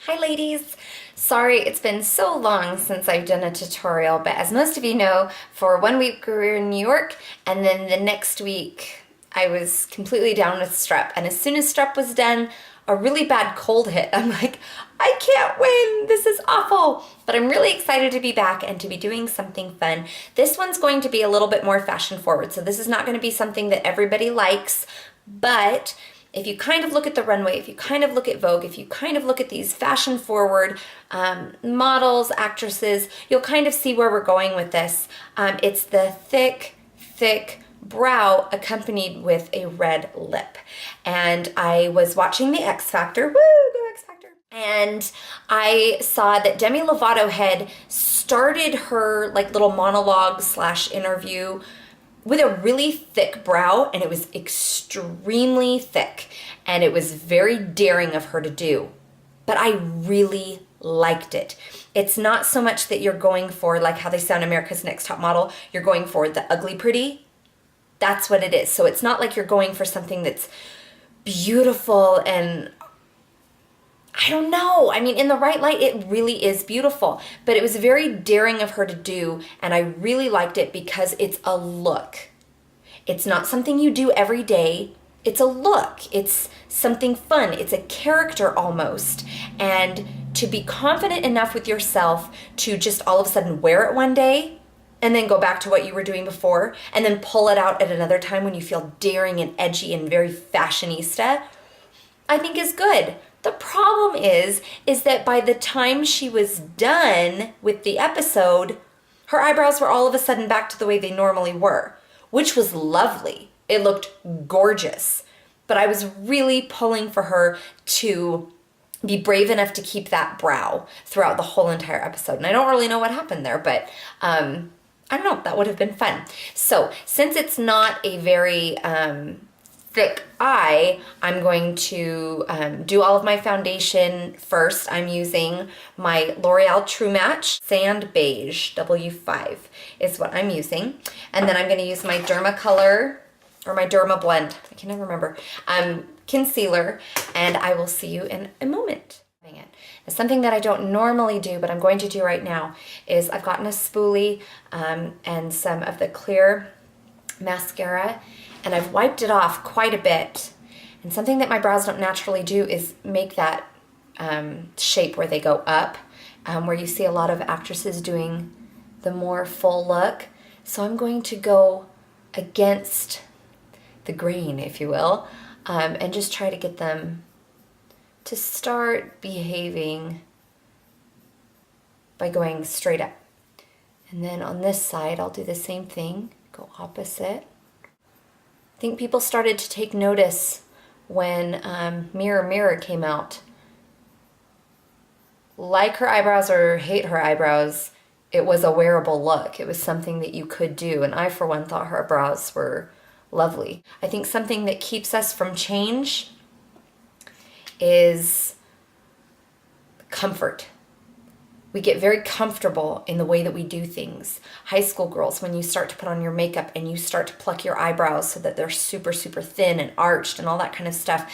Hi ladies! Sorry it's been so long since I've done a tutorial, but as most of you know, for 1 week we were in New York, and then the next week I was completely down with strep, and as soon as strep was done, a really bad cold hit. I'm like, I can't win! This is awful! But I'm really excited to be back and to be doing something fun. This one's going to be a little bit more fashion forward, so this is not going to be something that everybody likes, but if you kind of look at the runway, if you kind of look at Vogue, if you kind of look at these fashion forward models, actresses, you'll kind of see where we're going with this. It's the thick brow accompanied with a red lip. And I was watching the X Factor, woo, go X Factor. And I saw that Demi Lovato had started her like little monologue / interview with a really thick brow, and it was extremely thick, and it was very daring of her to do, but I really liked it. It's not so much that you're going for, like how they say on America's Next Top Model, you're going for the ugly pretty. That's what it is. So it's not like you're going for something that's beautiful and I don't know. I mean, in the right light, it really is beautiful, but it was very daring of her to do, and I really liked it because it's a look. It's not something you do every day. It's a look. It's something fun. It's a character almost. And to be confident enough with yourself to just all of a sudden wear it one day and then go back to what you were doing before and then pull it out at another time when you feel daring and edgy and very fashionista, I think is good. The problem is that by the time she was done with the episode, her eyebrows were all of a sudden back to the way they normally were, which was lovely. It looked gorgeous. But I was really pulling for her to be brave enough to keep that brow throughout the whole entire episode. And I don't really know what happened there, but I don't know, that would have been fun. So since it's not a very thick eye, I'm going to do all of my foundation first. I'm using my L'Oreal True Match Sand Beige W5 is what I'm using. And then I'm going to use my Dermacolor, or my Derma Blend, I can never remember, concealer, and I will see you in a moment. Now, something that I don't normally do, but I'm going to do right now, is I've gotten a spoolie and some of the clear mascara, and I've wiped it off quite a bit. And something that my brows don't naturally do is make that shape where they go up, where you see a lot of actresses doing the more full look. So I'm going to go against the grain, if you will, and just try to get them to start behaving by going straight up. And then on this side, I'll do the same thing, go opposite. I think people started to take notice when Mirror Mirror came out. Like her eyebrows or hate her eyebrows, it was a wearable look. It was something that you could do, and I, for one, thought her brows were lovely. I think something that keeps us from change is comfort. We get very comfortable in the way that we do things. High school girls, when you start to put on your makeup and you start to pluck your eyebrows so that they're super thin and arched and all that kind of stuff,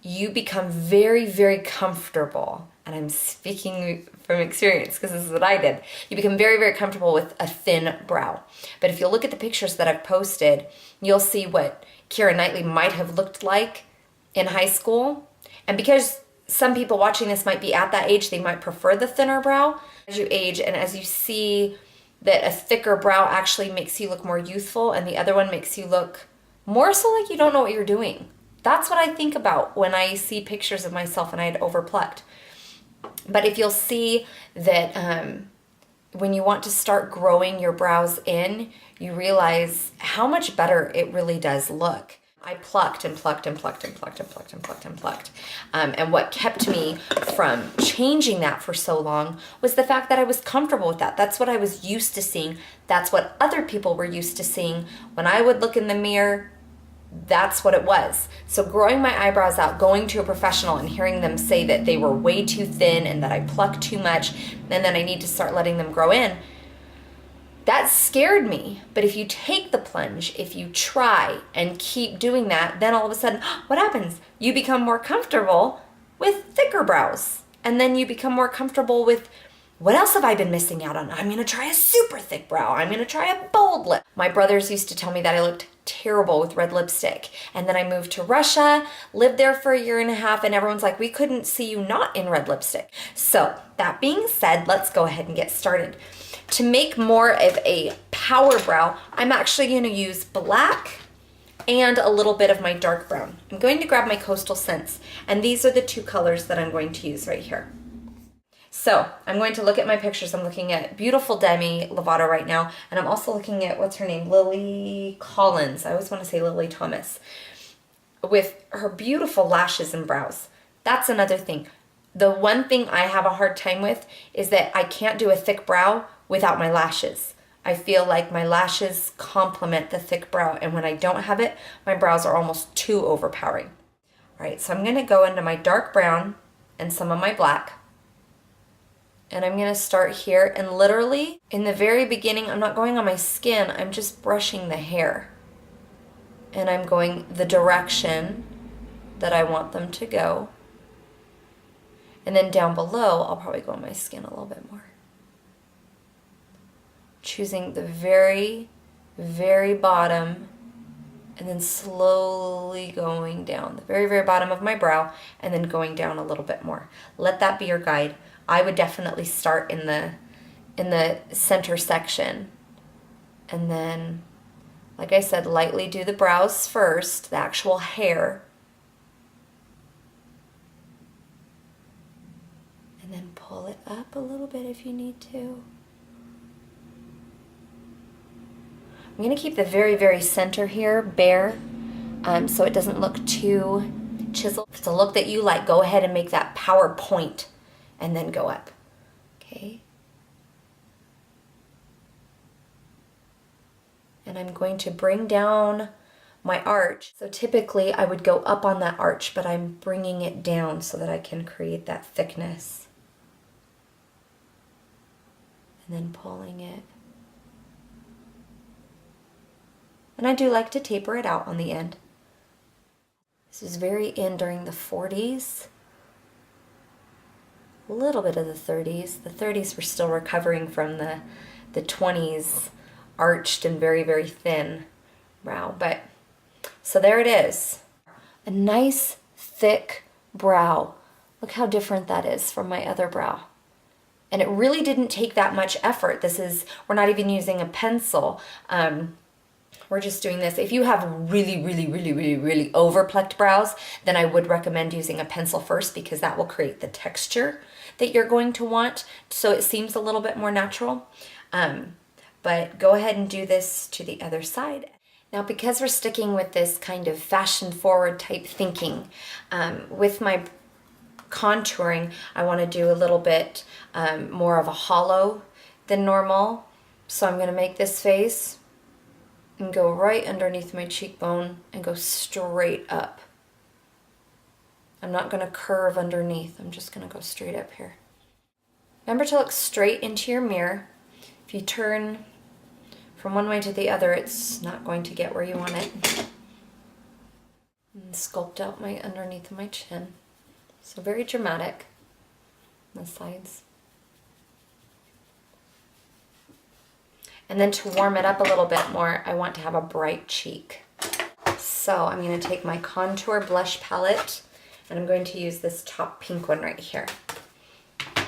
you become very comfortable. And I'm speaking from experience because this is what I did. You become very comfortable with a thin brow. But if you look at the pictures that I've posted, you'll see what Keira Knightley might have looked like in high school. And because some people watching this might be at that age, they might prefer the thinner brow. As you age and as you see that a thicker brow actually makes you look more youthful and the other one makes you look more so like you don't know what you're doing. That's what I think about when I see pictures of myself and I had overplucked. But if you'll see that when you want to start growing your brows in, you realize how much better it really does look. I plucked and plucked. And what kept me from changing that for so long was the fact that I was comfortable with that. That's what I was used to seeing. That's what other people were used to seeing. When I would look in the mirror, that's what it was. So growing my eyebrows out, going to a professional and hearing them say that they were way too thin and that I plucked too much and then I need to start letting them grow in, that scared me. But if you take the plunge, if you try and keep doing that, then all of a sudden, what happens? You become more comfortable with thicker brows. And then you become more comfortable with, what else have I been missing out on? I'm gonna try a super thick brow. I'm gonna try a bold lip. My brothers used to tell me that I looked terrible with red lipstick. And then I moved to Russia, lived there for a year and a half, and everyone's like, we couldn't see you not in red lipstick. So that being said, let's go ahead and get started. To make more of a power brow, I'm actually gonna use black and a little bit of my dark brown. I'm going to grab my Coastal Scents, and these are the two colors that I'm going to use right here. So I'm going to look at my pictures. I'm looking at beautiful Demi Lovato right now, and I'm also looking at, what's her name, Lily Collins. I always want to say Lily Thomas, with her beautiful lashes and brows. That's another thing. The one thing I have a hard time with is that I can't do a thick brow without my lashes. I feel like my lashes complement the thick brow, and when I don't have it, my brows are almost too overpowering. All right, so I'm gonna go into my dark brown and some of my black, and I'm gonna start here, and literally, in the very beginning, I'm not going on my skin, I'm just brushing the hair. And I'm going the direction that I want them to go. And then down below, I'll probably go on my skin a little bit more. Choosing the very, very bottom, and then slowly going down the very, very bottom of my brow, and then going down a little bit more. Let that be your guide. I would definitely start in the center section, and then, like I said, lightly do the brows first, the actual hair, and then pull it up a little bit if you need to. I'm going to keep the very, very center here bare, so it doesn't look too chiseled. If it's a look that you like, go ahead and make that power point and then go up. Okay. And I'm going to bring down my arch. So typically I would go up on that arch, but I'm bringing it down so that I can create that thickness. And then pulling it. And I do like to taper it out on the end. This is very in during the 40s. A little bit of the 30s. The 30s were still recovering from the 20s arched and very, very thin brow. But so there it is. A nice thick brow. Look how different that is from my other brow. And it really didn't take that much effort. We're not even using a pencil. We're just doing this. If you have really, really, really, really, really overplucked brows, then I would recommend using a pencil first, because that will create the texture that you're going to want, so it seems a little bit more natural. But go ahead and do this to the other side. Now, because we're sticking with this kind of fashion forward type thinking, with my contouring, I want to do a little bit more of a hollow than normal. So I'm going to make this face and go right underneath my cheekbone and go straight up. I'm not going to curve underneath. I'm just going to go straight up here. Remember to look straight into your mirror. If you turn from one way to the other, it's not going to get where you want it. And sculpt out my underneath of my chin. So very dramatic on the sides. And then to warm it up a little bit more, I want to have a bright cheek. So I'm going to take my contour blush palette, and I'm going to use this top pink one right here. And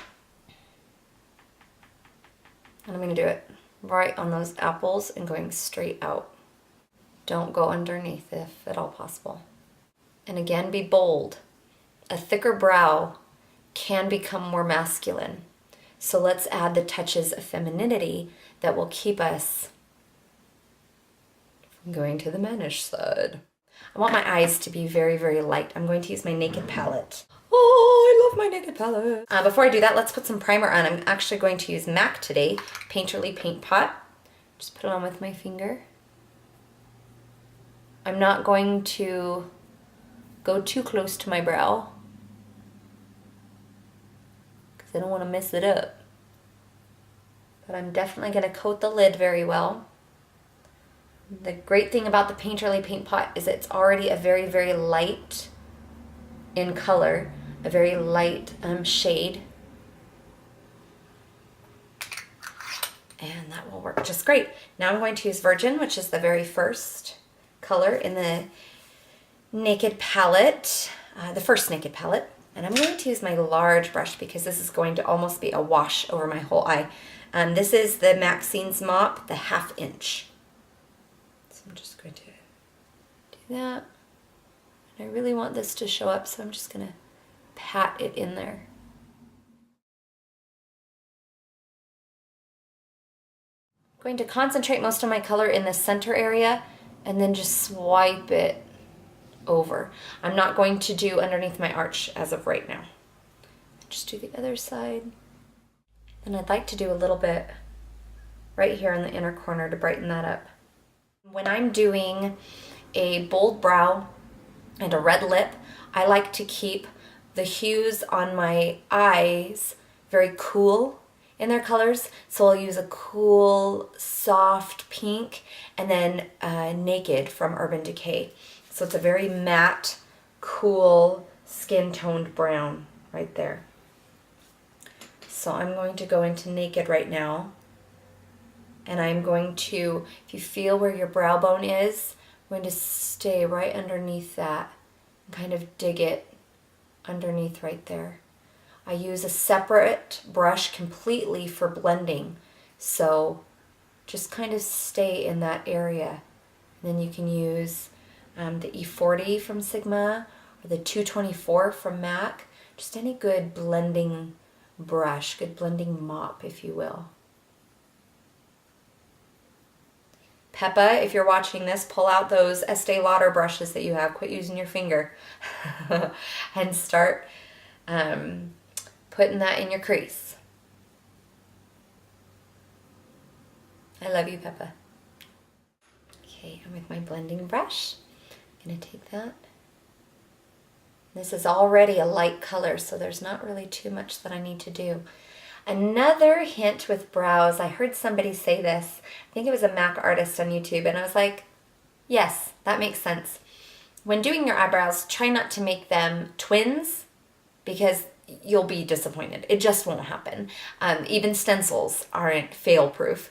I'm going to do it right on those apples and going straight out. Don't go underneath if at all possible. And again, be bold. A thicker brow can become more masculine. So let's add the touches of femininity that will keep us from going to the mannish side. I want my eyes to be very, very light. I'm going to use my Naked palette. Oh, I love my Naked palette. Before I do that, let's put some primer on. I'm actually going to use MAC today, Painterly Paint Pot. Just put it on with my finger. I'm not going to go too close to my brow, because I don't want to mess it up. But I'm definitely going to coat the lid very well. The great thing about the Painterly Paint Pot is it's already a very, very light in color. a very light shade. And that will work just great. Now I'm going to use Virgin, which is the very first color in the Naked palette, the first Naked palette. And I'm going to use my large brush because this is going to almost be a wash over my whole eye. This is the Maxine's Mop, the 1/2 inch. So I'm just going to do that. And I really want this to show up, so I'm just going to pat it in there. I'm going to concentrate most of my color in the center area and then just swipe it over. I'm not going to do underneath my arch as of right now. Just do the other side. And I'd like to do a little bit right here in the inner corner to brighten that up. When I'm doing a bold brow and a red lip, I like to keep the hues on my eyes very cool in their colors. So I'll use a cool, soft pink and then Naked from Urban Decay. So it's a very matte, cool, skin-toned brown right there. So I'm going to go into Naked right now. And I'm going to, if you feel where your brow bone is, I'm going to stay right underneath that and kind of dig it underneath right there. I use a separate brush completely for blending. So just kind of stay in that area. And then you can use the E40 from Sigma or the 224 from MAC. Just any good blending brush, good blending mop, if you will. Peppa, if you're watching this, pull out those Estee Lauder brushes that you have. Quit using your finger and start putting that in your crease. I love you, Peppa. Okay, and with my blending brush, I'm going to take that. This is already a light color, so there's not really too much that I need to do. Another hint with brows, I heard somebody say this, I think it was a MAC artist on YouTube, and I was like, yes, that makes sense. When doing your eyebrows, try not to make them twins because you'll be disappointed. It just won't happen. Even stencils aren't fail-proof.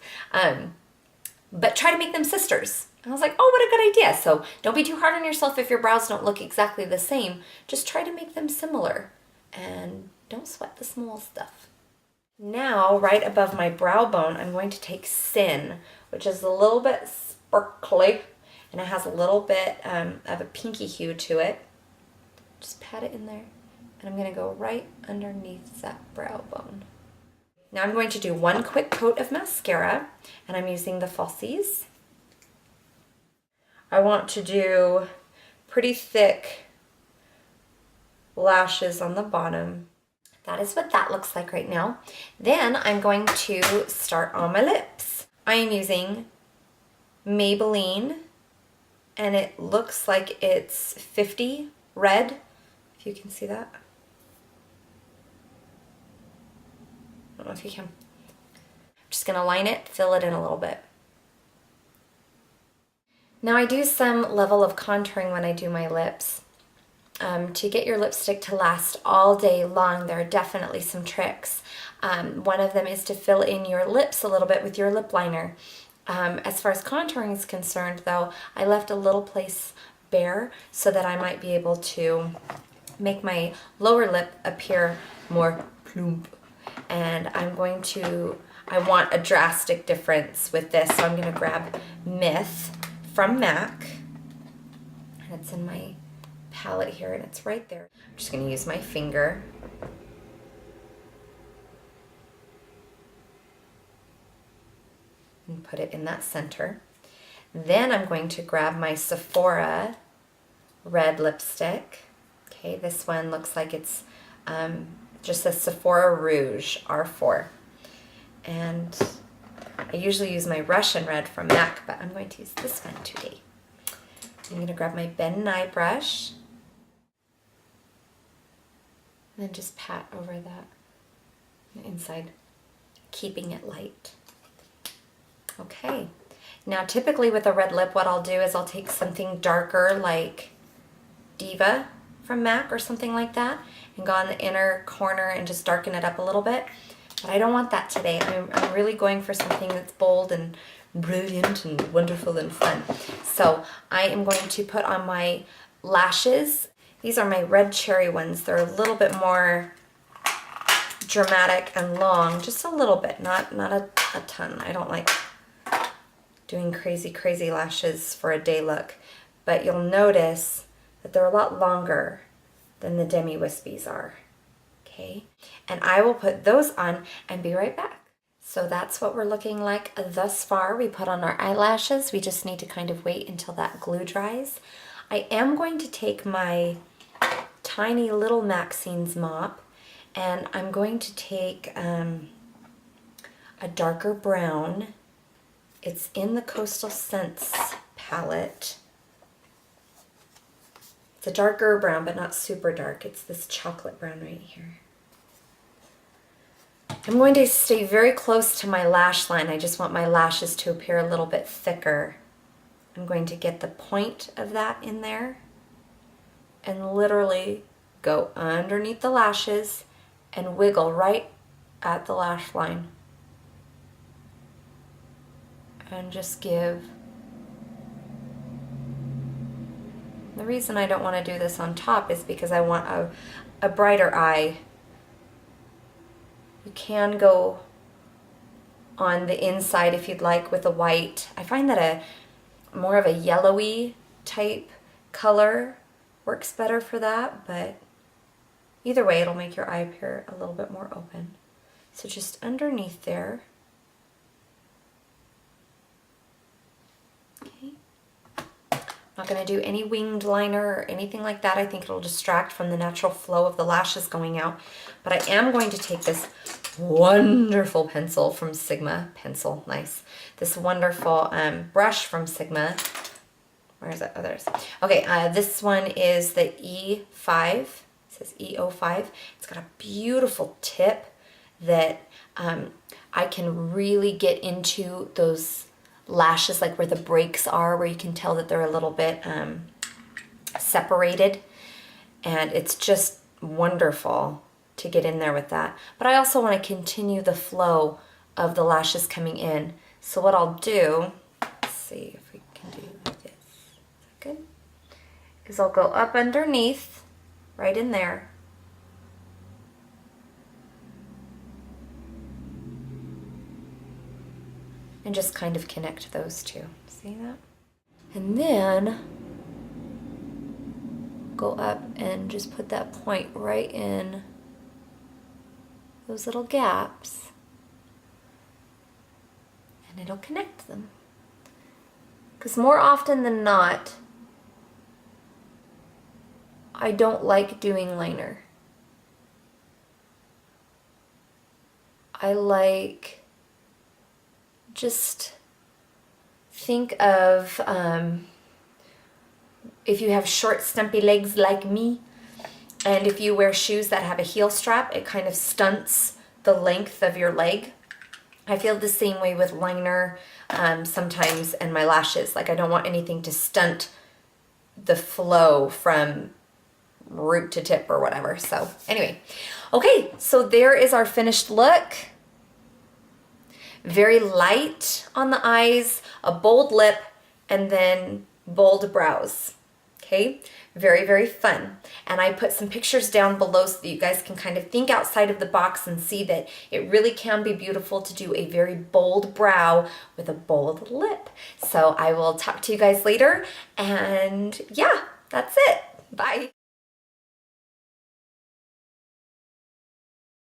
But try to make them sisters. And I was like, oh, what a good idea. So don't be too hard on yourself if your brows don't look exactly the same. Just try to make them similar. And don't sweat the small stuff. Now, right above my brow bone, I'm going to take Sin, which is a little bit sparkly. And it has a little bit of a pinky hue to it. Just pat it in there. And I'm going to go right underneath that brow bone. Now I'm going to do one quick coat of mascara, and I'm using the Falsies. I want to do pretty thick lashes on the bottom. That is what that looks like right now. Then I'm going to start on my lips. I am using Maybelline, and it looks like it's 50 red, if you can see that. I don't know if you can. I'm just going to line it, fill it in a little bit. Now I do some level of contouring when I do my lips. To get your lipstick to last all day long, there are definitely some tricks. One of them is to fill in your lips a little bit with your lip liner. As far as contouring is concerned, though, I left a little place bare so that I might be able to make my lower lip appear more plump. And I want a drastic difference with this, so I'm going to grab Myth from MAC. And it's in my palette here, and it's right there. I'm just going to use my finger. And put it in that center. Then I'm going to grab my Sephora red lipstick. Okay, this one looks like it's just a Sephora Rouge R4. And I usually use my Russian red from MAC, but I'm going to use this one today. I'm going to grab my Ben Nye brush and then just pat over that inside, keeping it light. Okay, now typically with a red lip, what I'll do is I'll take something darker like Diva from MAC or something like that, and go on the inner corner and just darken it up a little bit. But I don't want that today. I'm really going for something that's bold and brilliant and wonderful and fun. So I am going to put on my lashes. These are my red cherry ones. They're a little bit more dramatic and long, just a little bit, not a ton. I don't like doing crazy lashes for a day look, but you'll notice that they're a lot longer than the demi wispies are. Okay, and I will put those on and be right back. So that's what we're looking like thus far. We put on our eyelashes. We just need to kind of wait until that glue dries. I am going to take my tiny little Maxine's mop, and I'm going to take a darker brown. It's in the Coastal Scents palette. It's a darker brown, but not super dark. It's this chocolate brown right here. I'm going to stay very close to my lash line. I just want my lashes to appear a little bit thicker. I'm going to get the point of that in there and literally go underneath the lashes and wiggle right at the lash line. And just give. The reason I don't want to do this on top is because I want a brighter eye. You can go on the inside if you'd like with a white. I find that a more of a yellowy type color works better for that, but either way it'll make your eye appear a little bit more open. So just underneath there. Okay. Not going to do any winged liner or anything like that. I think it'll distract from the natural flow of the lashes going out. But I am going to take this wonderful pencil from Sigma. Pencil, nice. This wonderful brush from Sigma. Where is it? Oh, there's. Okay, this one is the E5. It says E05. It's got a beautiful tip that I can really get into those lashes, like where the breaks are, where you can tell that they're a little bit separated, and it's just wonderful to get in there with that. But I also want to continue the flow of the lashes coming in. So what I'll do, let's see if we can do this. Is that good? Is I'll go up underneath, right in there. And just kind of connect those two. See that? And then go up and just put that point right in those little gaps. And it'll connect them. Because more often than not, I don't like doing liner. I like, just think of if you have short stumpy legs like me, and if you wear shoes that have a heel strap, it kind of stunts the length of your leg. I feel the same way with liner sometimes, and my lashes. Like, I don't want anything to stunt the flow from root to tip or whatever. So anyway, okay, so there is our finished look. Very light on the eyes, a bold lip, and then bold brows. Okay, very fun. And I put some pictures down below so that you guys can kind of think outside of the box and see that it really can be beautiful to do a very bold brow with a bold lip. So I will talk to you guys later, and yeah, that's it. Bye.